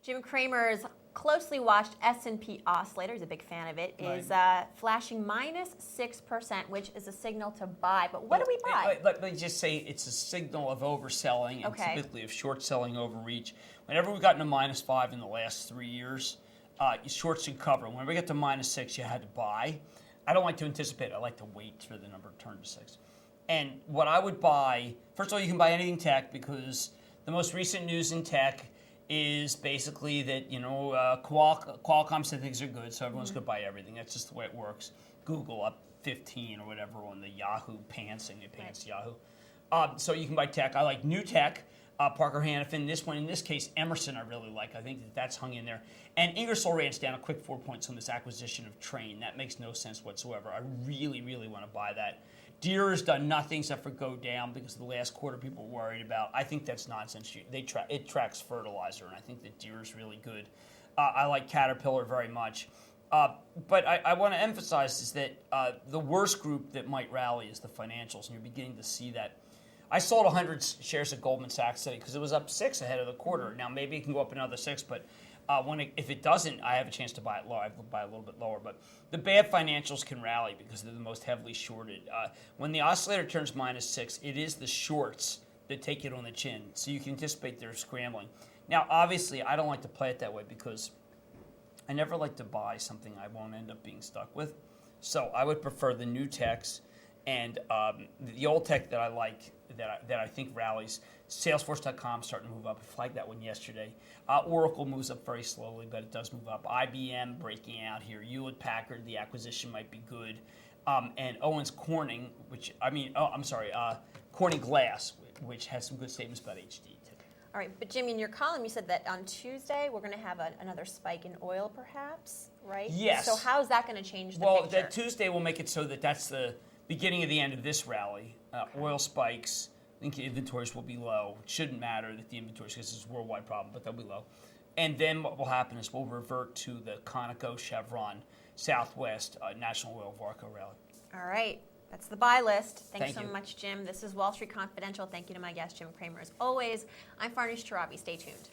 Jim Cramer's closely watched S&P oscillator, he's a big fan of it, is flashing -6%, which is a signal to buy. But what do we buy? Let me just say it's a signal of overselling and typically of short selling overreach. Whenever we've gotten to -5 in the last 3 years, shorts should cover. Whenever we get to -6, you had to buy. I don't like to anticipate. I like to wait for the number to turn to 6. And what I would buy, first of all, you can buy anything tech because the most recent news in tech is basically that, Qualcomm said things are good, so everyone's going to buy everything. That's just the way it works. Google up 15 or whatever on the Yahoo pants Yahoo. So you can buy tech. I like new tech, Parker Hannifin. This one, in this case, Emerson I really like. I think that's hung in there. And Ingersoll Rand's down a quick 4 points on this acquisition of Train. That makes no sense whatsoever. I really, really want to buy that. Deere has done nothing except for go down because the last quarter people were worried about. I think that's nonsense. It tracks fertilizer, and I think that Deere is really good. I like Caterpillar very much. But I want to emphasize is that the worst group that might rally is the financials, and you're beginning to see that. I sold 100 shares of Goldman Sachs today because it was up 6 ahead of the quarter. Now, maybe it can go up another 6, but if it doesn't, I have a chance to buy it low. I buy a little bit lower. But the bad financials can rally because they're the most heavily shorted. When the oscillator turns -6, it is the shorts that take it on the chin. So you can anticipate they're scrambling. Now, obviously, I don't like to play it that way because I never like to buy something I won't end up being stuck with. So I would prefer the new techs and the old tech that I like, that I think rallies. Salesforce.com starting to move up. I flagged that one yesterday. Oracle moves up very slowly, but it does move up. IBM breaking out here. Hewlett-Packard, the acquisition might be good. And Owens Corning, Corning Glass, which has some good statements about HD today. All right, but Jimmy, in your column, you said that on Tuesday we're going to have another spike in oil, perhaps, right? Yes. So how is that going to change the picture? Well, that Tuesday will make it so that's the beginning of the end of this rally. Oil spikes. I think inventories will be low. It shouldn't matter that the inventories, because it's a worldwide problem, but they'll be low. And then what will happen is we'll revert to the Conoco, Chevron, Southwest, National Oil, Varco rally. All right. That's the buy list. Thanks Thank so you. much, Jim. This is Wall Street Confidential. Thank you to my guest, Jim Cramer. As always, I'm Farnoosh Torabi. Stay tuned.